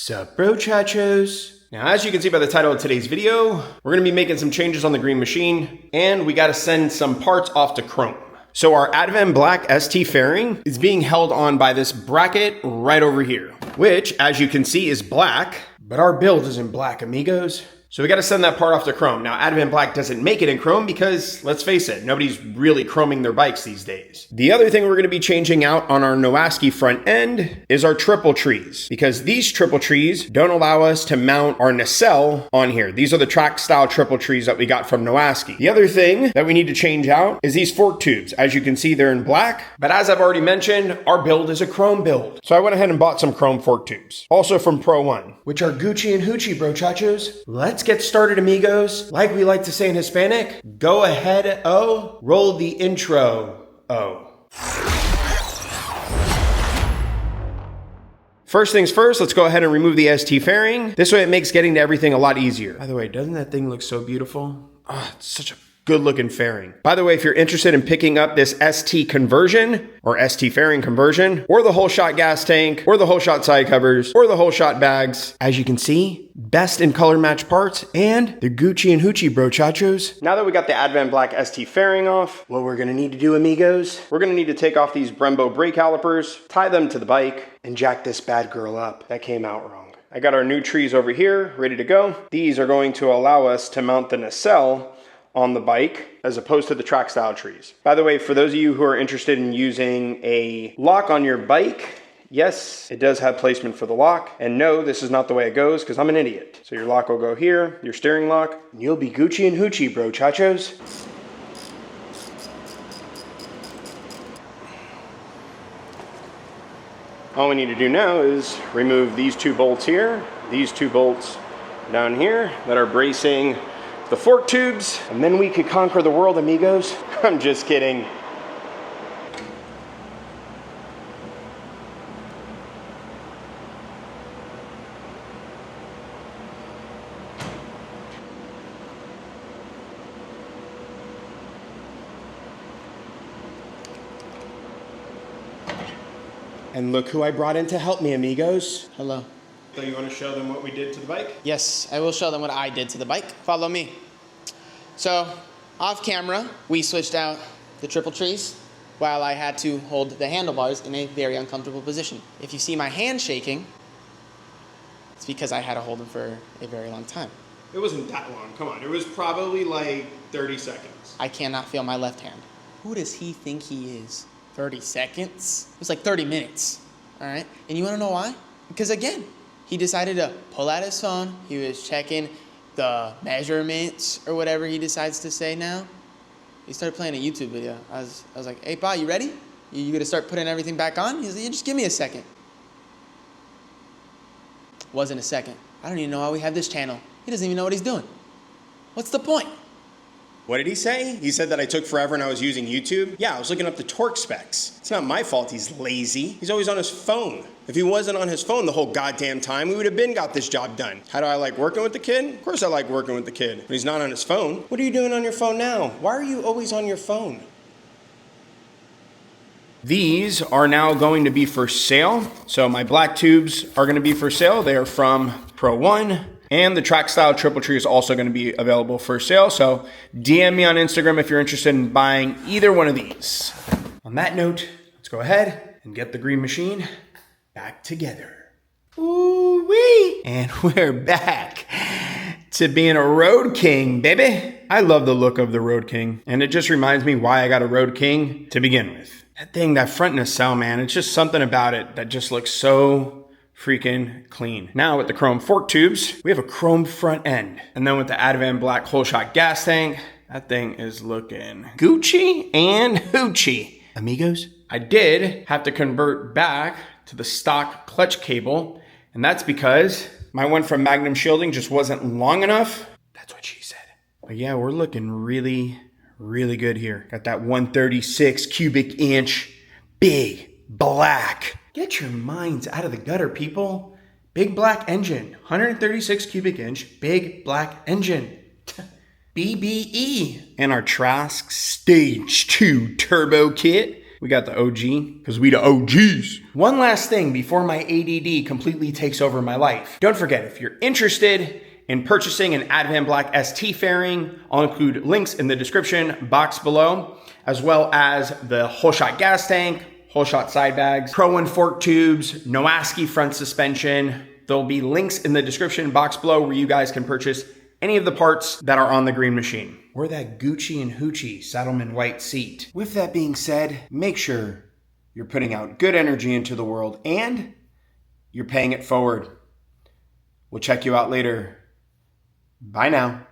Sup, bro chachos? Now, as you can see by the title of today's video, we're gonna be making some changes on the green machine, and we gotta send some parts off to Chrome. So our Advent Black ST fairing is being held on by this bracket right over here, which, as you can see, is black, but our build isn't black, amigos. So we gotta send that part off to Chrome. Now, Advent Black doesn't make it in Chrome because, let's face it, nobody's really chroming their bikes these days. The other thing we're gonna be changing out on our Nowaski front end is our triple trees, because these triple trees don't allow us to mount our nacelle on here. These are the track style triple trees that we got from Nowaski. The other thing that we need to change out is these fork tubes. As you can see, they're in black, but as I've already mentioned, our build is a chrome build. So I went ahead and bought some chrome fork tubes, also from Pro One, which are Gucci and Hoochie, bro chachos. Let's get started, amigos. Like we like to say in Hispanic, go ahead, roll the intro, First things first, let's go ahead and remove the ST fairing. This way it makes getting to everything a lot easier. By the way, doesn't that thing look so beautiful? Oh, it's such a good looking fairing. By the way, if you're interested in picking up this ST conversion or ST fairing conversion, or the whole shot gas tank, or the whole shot side covers, or the whole shot bags, as you can see, best in color match parts, and the Gucci and Hoochie, bro chachos. Now that we got the Advent Black ST fairing off, what we're gonna need to do, amigos, we're gonna need to take off these Brembo brake calipers, tie them to the bike, and jack this bad girl up. That came out wrong. I got our new trees over here, ready to go. These are going to allow us to mount the nacelle on the bike as opposed to the track style trees. By the way, for those of you who are interested in using a lock on your bike, yes, it does have placement for the lock. And no, this is not the way it goes because I'm an idiot. So your lock will go here, your steering lock, and you'll be Gucci and Hoochie, bro chachos. All we need to do now is remove these two bolts here, these two bolts down here that are bracing the fork tubes, and then we could conquer the world, amigos. I'm just kidding. And look who I brought in to help me, amigos. Hello. So you want to show them what we did to the bike? Yes, I will show them what I did to the bike. Follow me. So, off camera, we switched out the triple trees while I had to hold the handlebars in a very uncomfortable position. If you see my hand shaking, it's because I had to hold them for a very long time. It wasn't that long, come on. It was probably like 30 seconds. I cannot feel my left hand. Who does he think he is? 30 seconds? It was like 30 minutes, all right? And you wanna know why? Because again, he decided to pull out his phone. He was checking the measurements or whatever he decides to say now. He started playing a YouTube video. I was like, hey, Pa, you ready? You gonna start putting everything back on? He's like, yeah, just give me a second. Wasn't a second. I don't even know why we have this channel. He doesn't even know what he's doing. What's the point? What did he say? He said that I took forever and I was using YouTube? Yeah, I was looking up the torque specs. It's not my fault he's lazy. He's always on his phone. If he wasn't on his phone the whole goddamn time, we would have been got this job done. How do I like working with the kid? Of course I like working with the kid. But he's not on his phone. What are you doing on your phone now? Why are you always on your phone? These are now going to be for sale. So my black tubes are going to be for sale. They are from Pro One. And the track style triple tree is also going to be available for sale. So DM me on Instagram if you're interested in buying either one of these. On that note, let's go ahead and get the green machine back together. Ooh-wee! And we're back to being a Road King, baby. I love the look of the Road King. And it just reminds me why I got a Road King to begin with. That thing, that front nacelle, man, it's just something about it that just looks so freaking clean. Now with the chrome fork tubes, we have a chrome front end. And then with the Advent Black whole shot gas tank, that thing is looking Gucci and Hoochie. Amigos, I did have to convert back to the stock clutch cable, and that's because my one from Magnum Shielding just wasn't long enough. That's what she said. But yeah, we're looking really, really good here. Got that 136 cubic inch, big, black. Get your minds out of the gutter, people. Big black engine, 136 cubic inch, big black engine. BBE. And our Trask Stage 2 turbo kit We got the OG, because we the OGs. One last thing before my ADD completely takes over my life. Don't forget, if you're interested in purchasing an Advan Black ST fairing, I'll include links in the description box below, as well as the whole shot gas tank, whole shot side bags, Pro 1 fork tubes, Nowaski front suspension. There'll be links in the description box below where you guys can purchase any of the parts that are on the green machine. Or that Gucci and Hoochie Saddleman white seat. With that being said, make sure you're putting out good energy into the world and you're paying it forward. We'll check you out later. Bye now.